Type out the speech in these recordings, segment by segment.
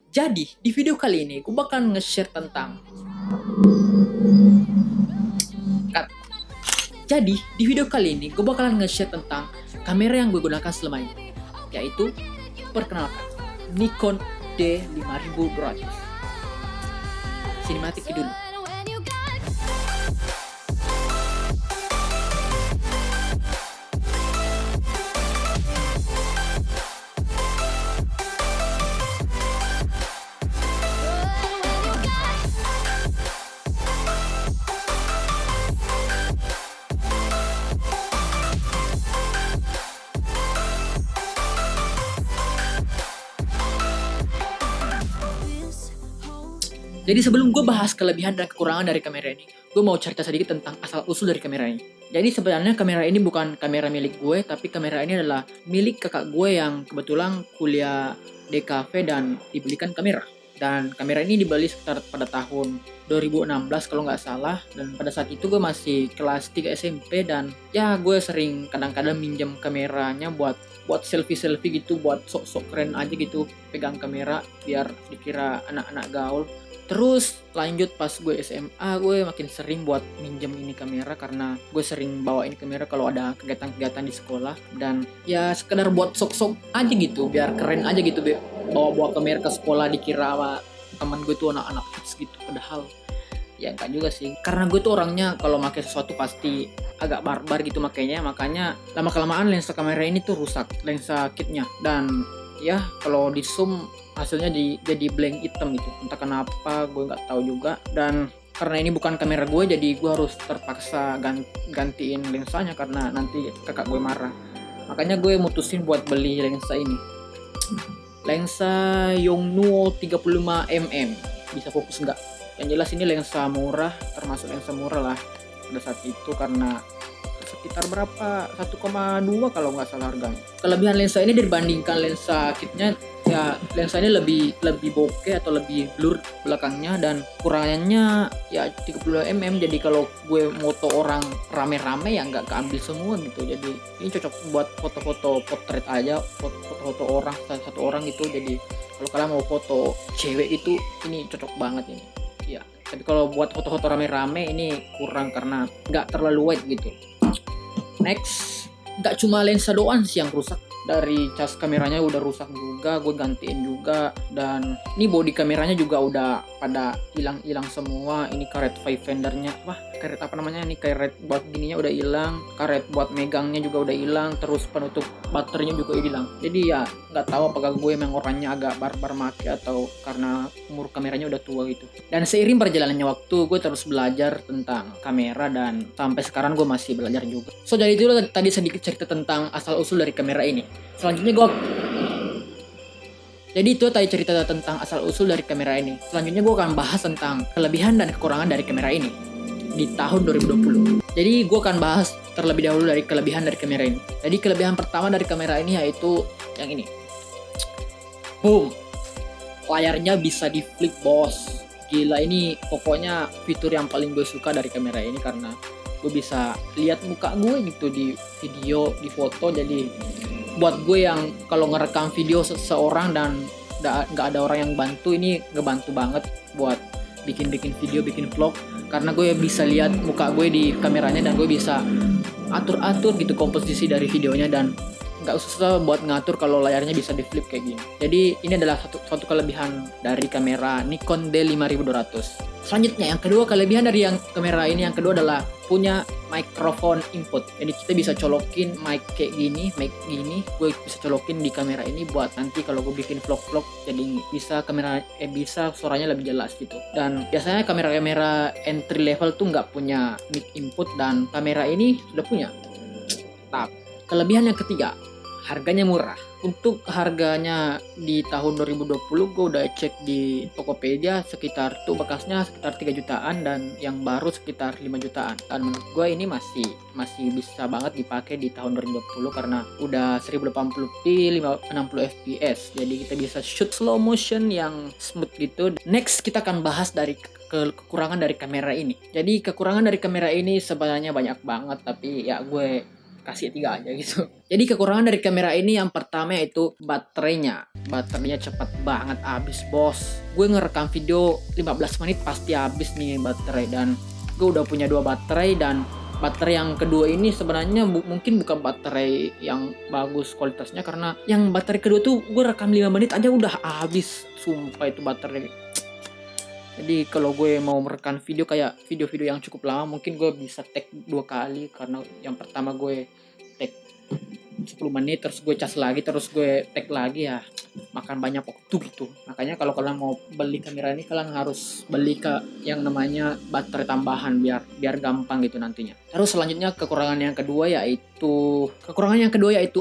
Jadi di video kali ini gue bakal nge-share tentang Cut. Jadi di video kali ini gue bakalan nge-share tentang kamera yang gue gunakan selama ini, yaitu perkenalkan Nikon D5200. Sinematik dulu. Jadi sebelum gue bahas kelebihan dan kekurangan dari kamera ini, gue mau cerita sedikit tentang asal-usul dari kamera ini. Jadi sebenarnya kamera ini bukan kamera milik gue, tapi kamera ini adalah milik kakak gue yang kebetulan kuliah di kafe dan dibelikan kamera. Dan kamera ini dibeli sekitar pada tahun 2016 kalau nggak salah. Dan pada saat itu gue masih kelas 3 SMP dan ya gue sering kadang-kadang minjem kameranya buat selfie-selfie gitu, buat sok-sok keren aja gitu, pegang kamera biar dikira anak-anak gaul. Terus lanjut pas gue SMA, gue makin sering buat minjem ini kamera karena gue sering bawa ini kamera kalau ada kegiatan-kegiatan di sekolah. Dan ya sekedar buat sok-sok aja gitu, biar keren aja gitu, bawa-bawa kamera ke sekolah dikira sama teman gue tuh anak-anak hits gitu. Padahal ya enggak juga sih, karena gue tuh orangnya kalau pakai sesuatu pasti agak barbar gitu makanya lama-kelamaan lensa kamera ini tuh rusak, lensa kitnya. Dan ya kalau di zoom hasilnya jadi blank hitam gitu, entah kenapa gue nggak tahu juga. Dan karena ini bukan kamera gue, jadi gue harus terpaksa gantiin lensanya karena nanti kakak gue marah. Makanya gue mutusin buat beli lensa ini, lensa Yongnuo 35mm. Bisa fokus nggak? Yang jelas ini lensa murah, termasuk lensa murah lah pada saat itu, karena sekitar berapa 1,2 kalau nggak salah harganya. Kelebihan lensa ini dibandingkan lensa kitnya, ya lensa ini lebih bokeh atau lebih blur belakangnya, dan kurangannya ya 30mm. Jadi kalau gue moto orang rame-rame ya nggak keambil semua gitu. Jadi ini cocok buat foto-foto potret aja, foto-foto orang satu orang gitu. Jadi kalau kalian mau foto cewek itu ini cocok banget ini ya. Tapi kalau buat foto-foto rame-rame ini kurang karena nggak terlalu wide gitu. Next, nggak cuma lensa doang sih yang rusak, dari cas kameranya udah rusak juga, gue gantiin juga. Dan ini body kameranya juga udah pada hilang semua. Ini karet viewfindernya, karet apa namanya, ini karet buat gininya udah hilang, karet buat megangnya juga udah hilang, terus penutup baterainya juga hilang. Jadi ya nggak tahu apakah gue emang orangnya agak barbar make atau karena umur kameranya udah tua gitu. Dan seiring perjalanannya waktu, gue terus belajar tentang kamera dan sampai sekarang gue masih belajar juga. So jadi itu tadi sedikit cerita tentang asal usul dari kamera ini. Selanjutnya jadi itu tadi cerita tentang asal usul dari kamera ini. Selanjutnya gue akan bahas tentang kelebihan dan kekurangan dari kamera ini di tahun 2020. Jadi gue akan bahas terlebih dahulu dari kelebihan dari kamera ini. Jadi kelebihan pertama dari kamera ini yaitu yang ini. Boom. Layarnya bisa di flip, bos. Gila, ini pokoknya fitur yang paling gue suka dari kamera ini karena gue bisa lihat muka gue gitu di video, di foto. Jadi buat gue yang kalau ngerekam video seseorang dan nggak ada orang yang bantu, ini ngebantu banget buat bikin video, bikin vlog, karena gue bisa lihat muka gue di kameranya dan gue bisa atur gitu komposisi dari videonya dan nggak susah buat ngatur kalau layarnya bisa di flip kayak gini. Jadi ini adalah satu kelebihan dari kamera Nikon D5200. Selanjutnya yang kedua, kelebihan dari kamera ini yang kedua adalah punya microphone input. Jadi kita bisa colokin mic kayak gini, gue bisa colokin di kamera ini buat nanti kalau gue bikin vlog jadi bisa bisa suaranya lebih jelas gitu. Dan biasanya kamera-kamera entry level tuh nggak punya mic input dan kamera ini sudah punya. Kelebihan yang ketiga, harganya murah. Untuk harganya di tahun 2020 gue udah cek di Tokopedia, sekitar tuh bekasnya sekitar 3 jutaan dan yang baru sekitar 5 jutaan. Dan menurut gue ini masih bisa banget dipakai di tahun 2020 karena udah 1080p 60 fps. Jadi kita bisa shoot slow motion yang smooth gitu. Next kita akan bahas dari kekurangan dari kamera ini. Jadi kekurangan dari kamera ini sebenarnya banyak banget, tapi ya gue kasih 3 aja gitu. Jadi kekurangan dari kamera ini yang pertama yaitu baterainya. Baterainya cepet banget habis, bos. Gue ngerekam video 15 menit pasti habis nih baterai, dan gue udah punya 2 baterai, dan baterai yang kedua ini sebenarnya mungkin bukan baterai yang bagus kualitasnya, karena yang baterai kedua tuh gue rekam 5 menit aja udah habis. Sumpah itu baterai. Jadi kalau gue mau merekam video kayak video-video yang cukup lama, mungkin gue bisa tag 2 kali, karena yang pertama gue tag 10 menit, terus gue cas lagi, terus gue tag lagi, ya makan banyak waktu gitu. Makanya kalau kalian mau beli kamera ini, kalian harus beli yang namanya baterai tambahan biar gampang gitu nantinya. Terus selanjutnya kekurangan yang kedua yaitu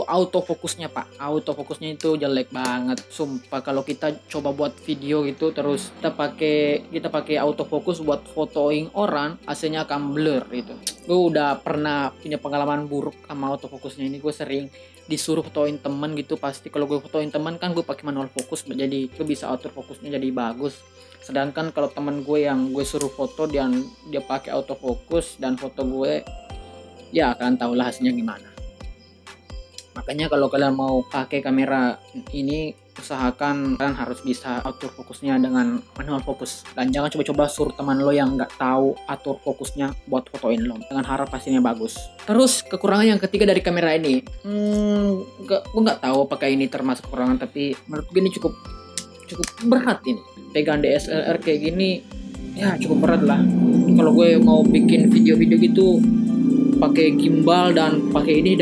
autofokusnya, Pak. Autofokusnya itu jelek banget. Sumpah kalau kita coba buat video gitu, terus kita pakai autofokus buat fotoing orang, hasilnya akan blur gitu. Gue udah pernah punya pengalaman buruk sama autofokusnya ini. Gue sering disuruh fotoin temen gitu, pasti kalau gue fotoin temen kan gue pakai manual fokus, jadi gue bisa autofokusnya jadi bagus. Sedangkan kalau temen gue yang gue suruh foto dia pakai autofokus dan foto gue, ya kalian tahu lah hasilnya gimana. Makanya kalau kalian mau pakai kamera ini, usahakan kalian harus bisa atur fokusnya dengan manual fokus, dan jangan coba-coba suruh teman lo yang nggak tahu atur fokusnya buat fotoin lo dengan harap hasilnya bagus. Terus kekurangan yang ketiga dari kamera ini, gue nggak tahu apakah ini termasuk kekurangan, tapi menurut gue ini cukup berat ini. Pegang DSLR kayak gini ya cukup berat lah. Kalau gue mau bikin video-video gitu pakai gimbal dan pakai ini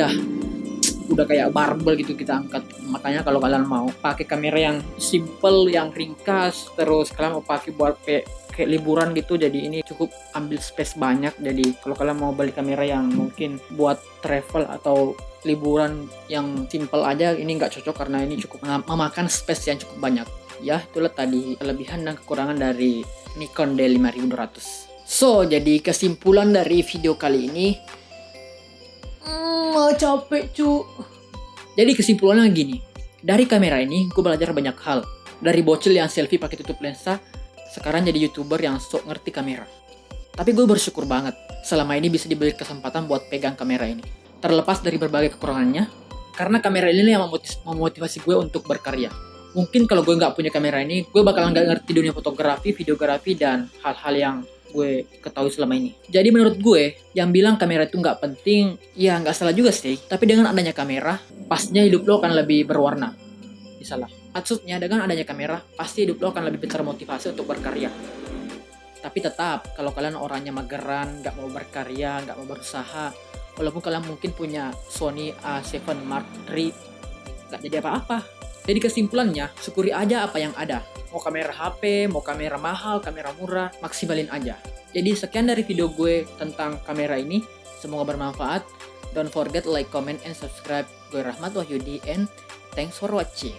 udah kayak barbel gitu kita angkat. Makanya kalau kalian mau pakai kamera yang simple, yang ringkas, terus kalian mau pakai buat kayak liburan gitu, jadi ini cukup ambil space banyak. Jadi kalau kalian mau beli kamera yang mungkin buat travel atau liburan yang simple aja, ini nggak cocok karena ini cukup memakan space yang cukup banyak. Ya itulah tadi kelebihan dan kekurangan dari Nikon D5200. So jadi kesimpulan dari video kali ini, capek cu. Jadi kesimpulannya gini, dari kamera ini gue belajar banyak hal. Dari bocil yang selfie pakai tutup lensa, sekarang jadi YouTuber yang sok ngerti kamera. Tapi gue bersyukur banget selama ini bisa diberi kesempatan buat pegang kamera ini, terlepas dari berbagai kekurangannya, karena kamera ini yang memotivasi gue untuk berkarya. Mungkin kalau gue nggak punya kamera ini, gue bakalan nggak ngerti dunia fotografi, videografi, dan hal-hal yang gue ketahui selama ini. Jadi menurut gue, yang bilang kamera itu nggak penting, ya nggak salah juga sih. Tapi dengan adanya kamera, pastinya hidup lo akan lebih berwarna. Misalnya, maksudnya dengan adanya kamera, pasti hidup lo akan lebih termotivasi untuk berkarya. Tapi tetap, kalau kalian orangnya mageran, nggak mau berkarya, nggak mau berusaha, walaupun kalian mungkin punya Sony A7 Mark III, nggak jadi apa-apa. Jadi kesimpulannya, syukuri aja apa yang ada. Mau kamera HP, mau kamera mahal, kamera murah, maksimalin aja. Jadi sekian dari video gue tentang kamera ini. Semoga bermanfaat. Don't forget like, comment, and subscribe. Gue Rahmat Wahyudi, and thanks for watching.